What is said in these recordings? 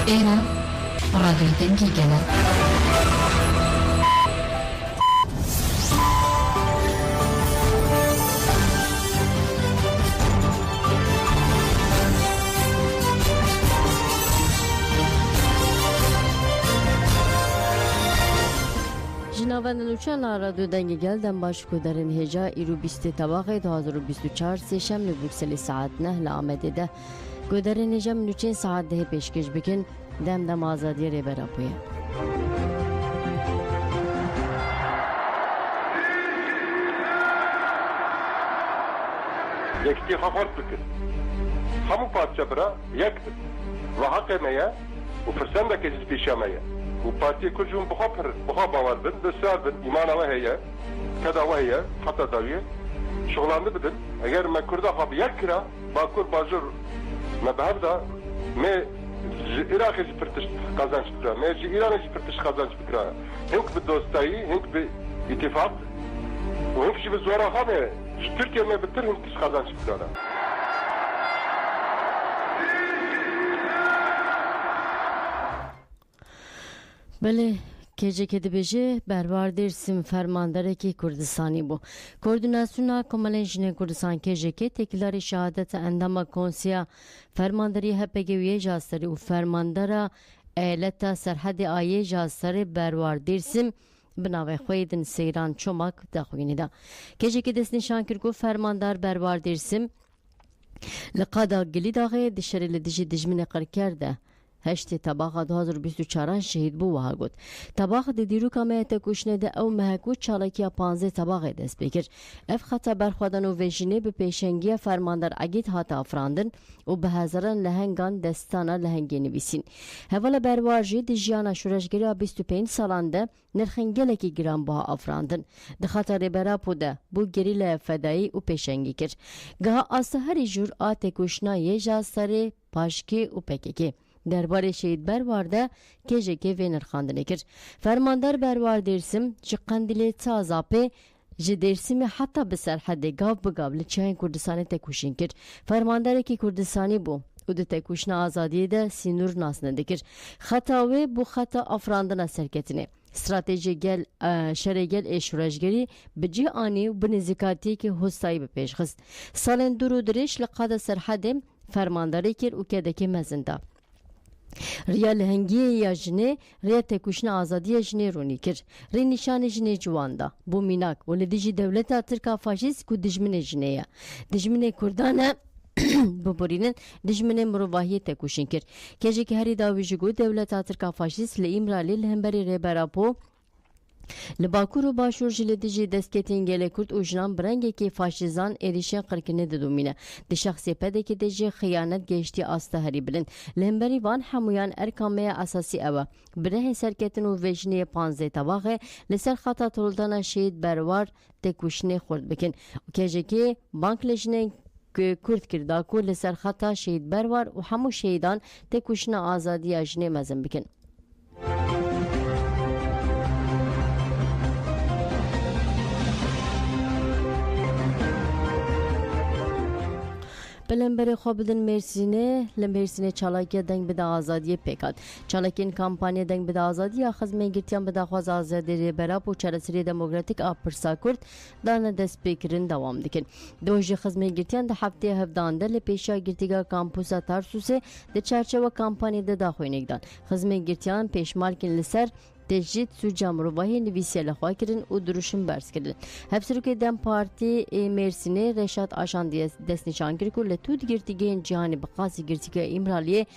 Era Radio Tengigela. جنابان نوچان رادیو دنگ گلدن باش کدرن هجا ایرو 20 طبقه 2024 سشم لبروکسل ساعت 9 لآمده ده کدرن هجا منوچین ساعت ده پیشکش بکن دم آزادی ری براپویه یکتی خفت بکن همون پارچه برا یک و حق میه و فرسنده که جز پیشمه و پارتی کلجون بخوا باور بند بسیار بند ایمان وهیه کدا وهیه حتی داویه شغلانده بدن اگر من کرده خواب یک کرا با کور باجر ما به هفته ما عراقی جی پرتش قازانش بکرا ما جی ایرانی جی پرتش قازانش بکرا هنک به دوستایی هنک به اتفاق و هنک جی به زورا خوابه ترکیه ما بتر هنک تش قازانش بکرا بله کجا که دبیجه بروار درسیم فرمانداره که کردستانی بو کوردیناسیونا کمالین جنه کردستان کجا که تکلار شهادت اندام کنسیا فرمانداری هپگویه جاستری و فرمانداره ایلتا سرحد آیه جاستری بروار درسیم بناوی خویدن سیران چومک داخوینی دا کجا که دست نشان کرگو فرماندار بروار درسیم لقادا گلی داغه دشاری لدیجی دجمین قر کرده هشت طباقه 2024 شهید بو وها گوت طباقه دیروکا مهته کوشنه ده او مهکو چالاکیا 15 طباقه دست بکر اف خطا برخوادن و ویژینه به پیشنگی فرماندار اگید هاتا افراندن و به هزاران لهنگان دستانا لهنگی نویسین هوالا بروارجی دی جیانا شورشگری 25 سالانده نرخنگلکی گران بها افراندن ده خطا ریبرا پوده بو گریل فدایی و پیشنگی کر گاه آسته هری جور آت کوشنا یه جاستاری پاشکی و پککی درباره شهید بروارده کجه که وینر خواندنه کرد فرماندار بروار درسم جه قندیل تازاپه جه درسیم حتی به سرحد گاو بگاو لچهین کردستانی تکوشین کرد فرمانداره که کردستانی بو او ده تکوشن آزادیه ده سینور ناسنده کرد خطاوه بو خطا افراندن سرکتینه استراتژی گل شرگل اشورجگری بجی آنی و بنزیکاتی که حسایی به پیش خست سالن درو درش لقاد سرحد فرمانداری کرد و که دکی مزنده ریا لهنگی یا جنه ریا تکوشن آزادی جنه رونی کر ری نشان جنه جواندا بو میناک ولدیجی دولت ترکا فاشیست کو دجمن جنه یا دجمن کردانه ببرینن دجمن مروواهی تکوشن کر کجی که هری داویجگو دولت ترکا فاشیست لایمرالی لهمبری ریبراپو لباکور و باشور جلدیجی دستکتین گله کرد و جنان برنگی که فاشیزان ایریشن قرکنه ددومینه ده شخصی پده که دیجی خیانت گشتی آسته هری بلند لهمبری وان همویان ارکامه اساسی اوه بره سرکتن و ویجنی 15 طباقه لسر خطا تولدان شهید بروار تکوشنه خورد بکن که که بانک لجنه کرد کرده که لسر خطا شهید بروار و همو شهیدان تکوشنه آزادی اجنه مزن بکن بلنبری خوابدن مرسینه چالاکی دنگ بده آزادی پیکاد چالاکین کمپانی دنگ بده آزادی آخذ میگرتیان بده خواز آزادی ری براب و چرسری دموکراتیک آپرسا کرد دانه دست پیکرین دوام دکن دوجی خز میگرتیان ده هفته هفدانده لپیشا گرتیگا کامپوسا تارسوسه ده چرچه و کمپانی ده داخوینگ دان خز میگرتیان پیشمالکن لسر تجدید سوجا مروایی نویسیه لخواه کردن و دروشن برس کردن هفسرو که دم پارتی مرسینه رشاد آشان دست نشان کرد که لطود گرتیگین جهانی بقاسی گرتیگه امرالیه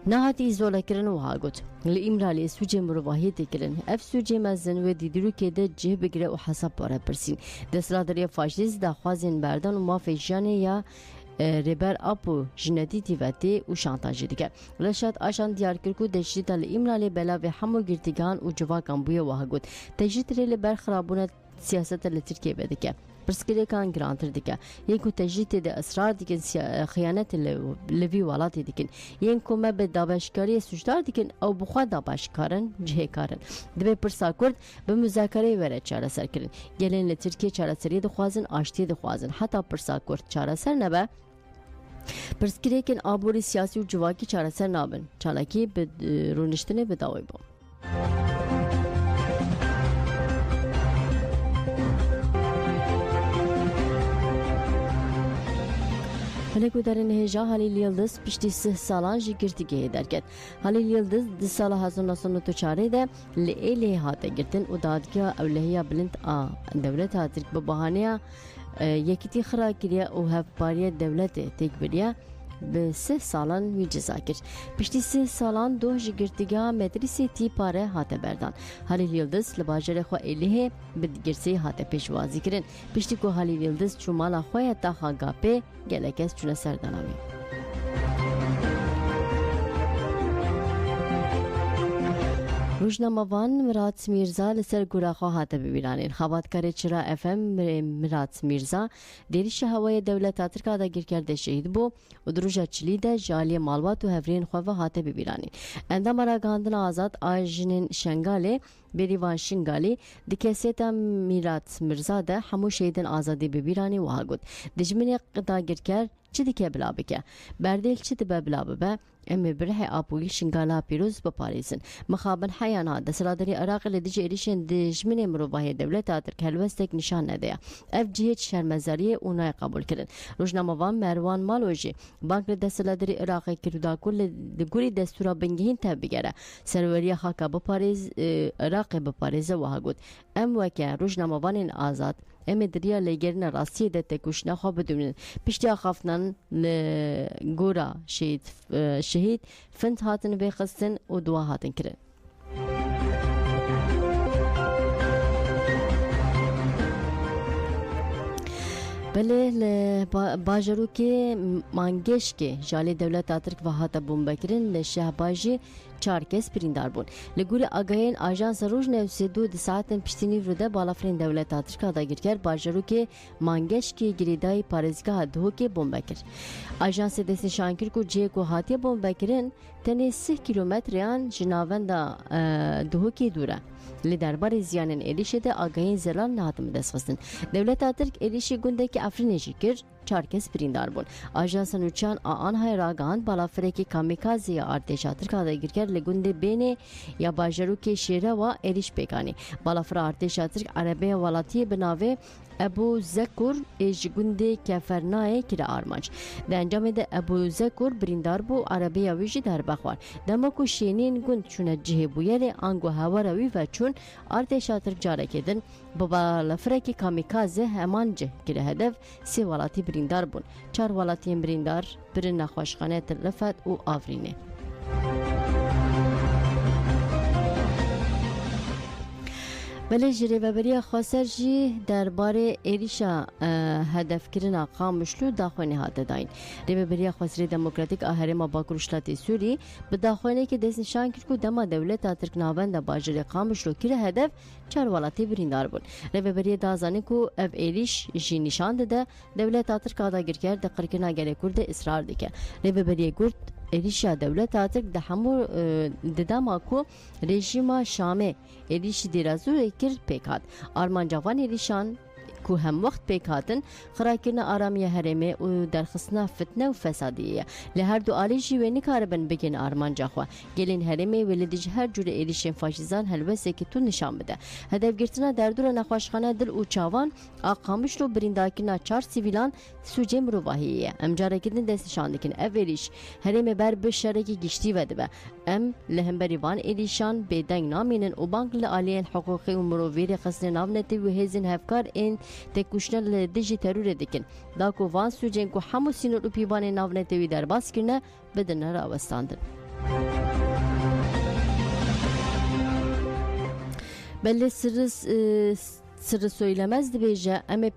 نهاتی ایزوله کردن و ها گوت لامرالیه سوجا مروایی تکردن اف سوجا مزن و دیدرو که ده جه بگره و حساب باره پرسین دسترادری فاشیست دخوازین بردن و مافیجانه یا ریبر اپو جنتی تیواتی و شانتاجی دیگه لشاد آشان دیار کرد دشتی تل امرالی بلا و همو گرتیگان و جواکان بوی واه گود تجدید ریل برخرابونه سیاست لترکیه بدیگه پرسکری کان گرانتر دیگه یکو تجدید ده اسرار دیگه خیانت لوی والاتی دیگه یکو ما به دابشکاری سوشدار دیگه او بخوا دابشکارن جه کارن دبی پرسا کرد به مذاکره وره چاره سر کردن گلین لترکیه چاره سری دخوازن آشتی دخوازن حتی پرسا کرد چاره سر نبه Pirsgirêkên aborî siyasî û civakî çareser nabin. Çalakî bi rûniştinê bi dawî bû. Hinek û derên hêja Halil Yıldız piştî 6 salan jî girtîgehê derket. Halil Yıldız di sala 1994 de li Êlihê hate girtin û dadgeha ewlehiya bilind a dewleta Tirk bi bahaneya yekîtî xira kiriye û hevpariya dewletê têk biriye bi 3 salan wî ceza kir. Piştî 3 salan doh ji girtîgeha Medrîsê Tîpare hate berdan. Halil Yıldız li bajarê xwe Êlihê bi girseyê hate pêşwazî kirin. Piştî ku Halil Yıldız çû mala xwe ya taxa gapê gelek kes çûne ser danavê. Rojnamavan Mirat Mirza li ser guraxwe hate bibîranîn. Xebatkarê Çira FM Mirat Mirza derîşa hewayê dewleta Tirka da girkerde şehîd bû û di roja çilî de ji aliyê malbat û hevriyên xwe ve hate bibîranîn. Endama ragihandina azad a jinên Şengalê Bêrîvan Şingalî di kesêta Mirat Mirza de hemû şehîdên azadî bibîranî wiha got. Dijminê dagirker çi dike bila bike? Berdêl çi dibe bila bibe? Em ê bi rihê apûyî Şingala pîroz biparêzin. Mixabin heyana desiradarî Iraqê li dijî êrişên dijminê mirovahiyê dewleta Tirk helwestek nîşan nedaye. Ev cihê şermezariyê û nayê qebûl kirin. Rojnamavan Merwan Malo jî bank li desiradarî Iraqê kir û da ku li gurî destûra bingehîn tev bigere. Serweriya xaka biparêz Iraqê biparêze wiha got. Em weke rojnamavanên azad em ê diriya lêgerîna rastiyê de têkoşîna xwe bidûnin. Piştîya xaftinan li gora şehîd find hatin vêxistin û dua hatin kirin. Belê li bajarokê Mangeşkê jalê dewleta Tirk ve hate bombekirin li Şehbajî 4 kes birîndar bûn. Li gurê agahiyên Ajansa Rojnewsê di saetên piştînî de balafirên dewleta Tirka dagirker bajarokê Mangeşkê girêdayî parêzgeha Duhokê bombekir. Ajansê destnîşan kir ku cihê ku hatiye bombekirin tenê 6 kilometreyan ji navenda Duhokê dûr e. Li derbarê ziyanên êrişê de agahiyên zelal nehatin destxistin. Dewleta Tirk êrişî gundekî Efrînê jî kir 4 kes birîndar bûn. Ajansa nûçan a Anhayê ragihand balafirekî kamîkazê ya artêşa Tirka dagirker li gundê Bênê ya bajarokê Şêrewa êriş pêkanî. Balafira artêşa Tirk erebeya welatiyê bi navê Ebu Zekur ji gundê Kefernayê kire armanc. Di encamê de Ebu Zekur birîndar bû erebeya wî jî derbex war. Dema ku şênên gund çûne cihê bûyerê ango hewara wî ve çûn artêşa Tirk carekê din bi balafirekî kamîkazê heman cih kire hedef 3 welatî birîndar bûn. 4 welatiyên birîndar birin nexweşxaneyê Rifet û Afrînê. Belê ji rêveberiya Xweser jî derbarê êrişa hedefkirina Qamişlû daxuyanî hate dayîn. Rêveberiya Xweserê Demokratîk a Herêma Bakur û Şilatê Sûrî bi daxuyanekê destnîşan kir ku dema dewleta Tirk navenda bajarê Qamişlû kire hedef 4 welatî birîndar bûn. Rêveberiyê da zanî ku ev êriş jî nîşan dide dewleta Tirka dagirker di qirkirina gelê Kurdê îsrar dike. Rêveberiyê Kurd êrişa dewleta Tirk di hemû di dema ku rejîma Şamê êrişî dêrazûrê kir pêk hat. Armanca van êrişan ku hem wext pêk hatin xirakirina aramiya herêmê û derxistina fitne û fesadiyê ye. Li her du alî jî wê nikaribin bigên armanca xwe. Gelên herêmê wê li dijî her cûrê êrişên faşîzan helwesekî tûn nîşan bide. Hedefgirtina derdora nexweşxane dil û çavan a Qamişlû birîndakirina 4 sivîlan sûcê mirovahiyê ye. Em carekî din destnîşan dikin ev êriş herêmê ber bi şerekî giştî ve dibe. Em li hemberî van êrîşan bêdeng namînin û bank li aliyên hiqûqî û mirovîrê xistinê navnetê û hêzên hevkar ên têkoşîna li dijî terûrê dikin. Da ku van sûcên ku hemû sînor û pîvanên navnetê wî derbas kirine bidine rawestandin. Belê sırrı söylemez dibêje em ê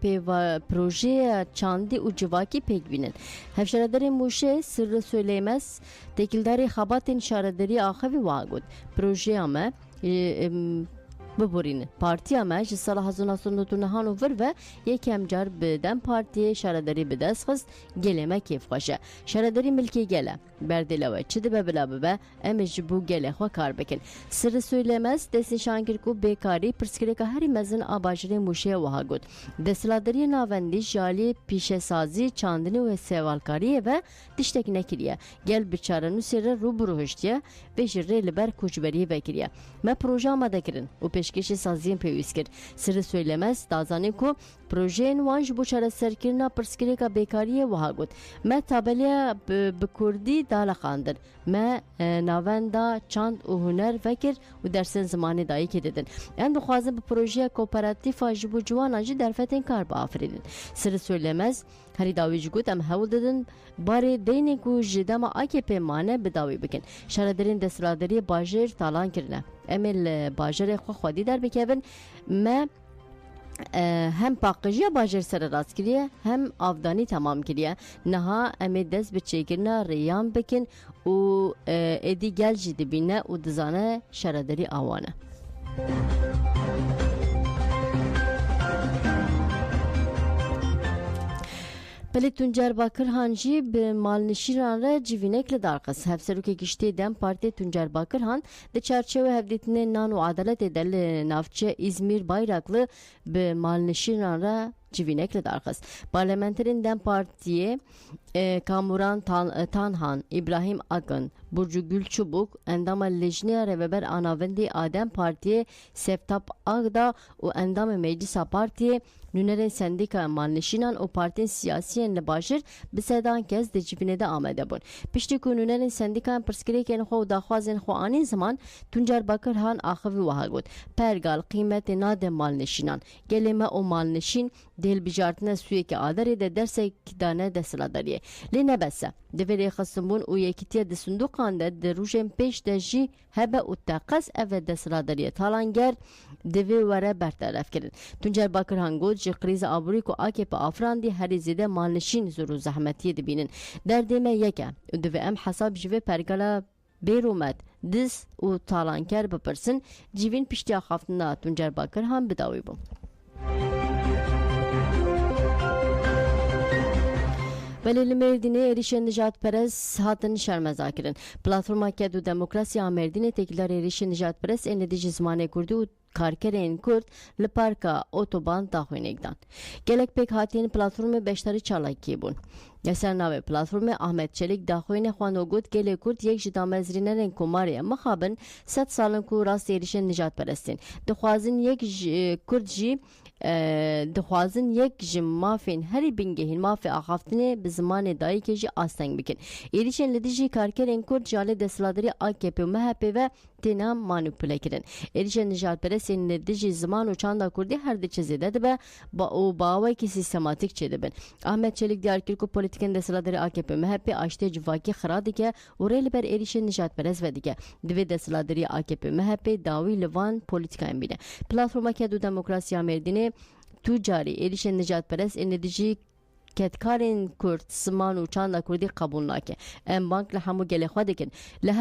projeya çandî û civakî pêk bînin. Hevşaredarê Mûşê sırrı söylemez tekildarê xebatên şaredarî axivî wa got. Projeya me ببورین پارتیا مج سال 1999 و یکم جار بدن پارتی شهرداری به دست خست گلمه کیف خوشه شهرداری ملکی گله بردلوه چه ده ببلا ببه امج بو گله خو کار بکن سر söylemez desin şankir ku bekari pırskireka heri mezin abajire muşe vaha gud desladari navendi jali pişe sazi çandini ve sevalkariye ve diştek nekiriye gel biçare nusere rubru hoştiye ve jirre liber kuçberiye vekiriye me proje amadakirin o peşkeşi saziyen peviskir sır söylemez dazani ku projenin vanj bu çare serkirna pırskireka bekariye vaha gud me tabeliye bi kurdi dala khandır me navenda çand u huner vekir و درسن زمانی دایی که دیدن این دخوازم به پروژه کوپراتیف جبو جوان آنجی درفتین کار با آفریدن سر söylemez هری داوی جگود ام هول دیدن باری دینی کو جدام آکی پیمانه بداوی بکن شهردارین دستراداری باجر تالان کرنه امیل باجر خو خودی در بکیون ما هم پاکجیا باجر سر راست کریه هم آفدانی تمام کریه نها امی دست به چیکرنا ریان بکن و ادی گل جدی بینه و دزانه شهرداری آوانه بله تونجر باکر هانجی به مالنشیران را جیوینکل دارقس هفسروک گشتی دم پارتی تونجر باکر هان ده چارچوه هفدیتنه نان و عدالت دل نافچه İzmir bayraklı به مالنشیران را جیوینکل دارقس پارلمانترین دم پارتیه Kamuran Tanhan, İbrahim Akın, Burcu Gülçubuk, endama lejniya reveber anavendi Adem Partiye, Seftap Ağda o endama meclisa partiye, nünere sendika manleşinan o partinin siyasiyenle başır, bisedan kez de cibine de amede bun. Pişti ku nünere sendika perskireken xo daxwazin xo anin zaman, Tuncer Bakır Han axıvi vahagut. Pergal kıymeti nade malneşinan, geleme o malneşin, del bijartine süyeki adari de dersek dane desladariye. Lene bese devre xasımın o yekitiye de sundukan de rujem peş de ji hebe o taqas eve desladariye talanger devre vere bertaraf kirin. Tuncer Bakır Hangod ji kriz aburi ko AKP afrandi heri zide malneşin zoru zahmetiye dibinin. Derdeme yeke devre em hesab jive pergala berumet diz o talanker bepirsin civin piştiya xaftına Tuncer Bakır Han bidawi bu. Belirli Merdin'e erişen Nijat Perez hatın şermezakirin. Platforma Kedu Demokrasi Merdin'e tekiller erişen Nijat Perez enedici zmane kurdu karkerên Kurd li parka otoban daxwînekdan. Gelek pek hatiyên platformê beşdarî çalakî bûn. Eser navê platformê Ahmet Çelik daxwînê xwano got gelê Kurd yek ji damezrînerên Komarê mixabin 7 salin ku rast êrişên nijadperestin. Dixwazin yek Kurd jî dixwazin yek ji mafên herî bingehîn mafê axaftinê bi zimanê dayîkê jî asteng bikin. Êrişên li dijî karkerên Kurd ji alê desthilatdarî AKP û MHP ve têne manipüle kirin. Êrişên nijadperesên li dijî ziman û çanda Kurdî her diçe zêde dibe û bawekî sîstematîk çêdibin. Ahmet Çelik diyar kir ku politikên desthilatdarî AKP MHP aştê civakî xira dike û rê li ber êrişên nijadperest vedike. Divê desthilatdarî AKP MHP dawî li van polîtikayên bîne. Platforma Kedu Demokrasiya Merdinê tu carî êrişên nijadperest ên li dijî ketkarên Kurd ziman û çanda Kurdî qebûl nake. Em bank li hemû gelê xwe dikin. Li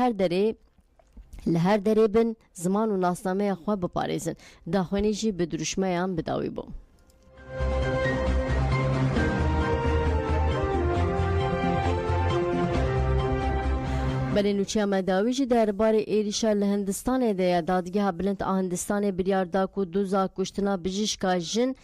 her derê bin ziman û nasnameya xwe biparêzin. Daxwînî jî bi duruşmeyan bidawî bû. Belê nûçeya Medawî jî derbarê êrişa li Hindistanê de ya Dadgeha Bilind a Hindistanê biryar da ku doza kuştina bijîşka jin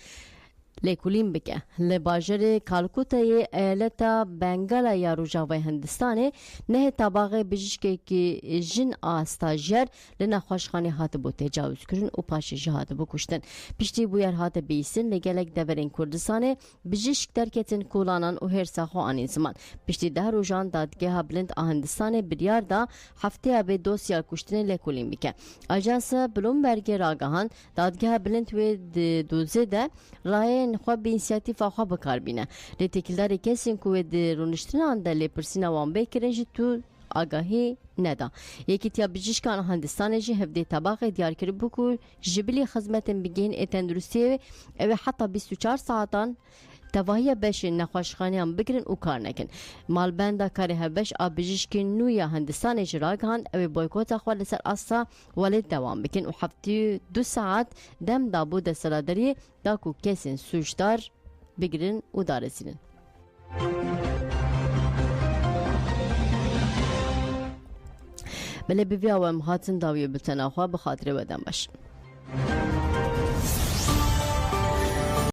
lêkolîn bike. Li bajarê Kalkutayê eyaleta Bengala ya Rojavayê Hindistanê nehê tabaxê bijîşkekî jin a stajyer li nexweşxanê hatibû tecavüz kirin û paşê jî hatibû kuştin. Piştî bu yer hate bîsîn li gelek deverên Kurdistanê bijîşk derketin kolanan û hêrsa xwe anîn ziman. Piştî deh rojan Dadgeha Bilind a Hindistanê biryar da hefteya bê dosya kuştinê lêkolîn bike. Ajansa Bloombergê ragihan Dadgeha Bilind wê di dozê de rayên xwe bi înisiyatîfa xwe bikarbîne. Lê têkildarê kesên ku wê di rûniştinan de lêpirsîna wan bêkirin jî tu agahî neda. Yekîtiya bijîşkan Hindistanê jî hevdê tabaxê diyar kiribû ku ji bilî xizmetên bigehîn ê tenduristiyê ew ê heta 24 saatan تواهی بش نخوشخانیان بگرن و کار نکن مالبندا کاری هبش آبجیش که نویا هندستان جراغ هند او بایکوت خواه لسر اصا ولید دوام بکن و هفتی 2 ساعت دم دابو دستلادری داکو کسین سوشدار بگرن و دارسینن بله بیویم هاتن داوی بلتن آخوا بخاطر بدن باش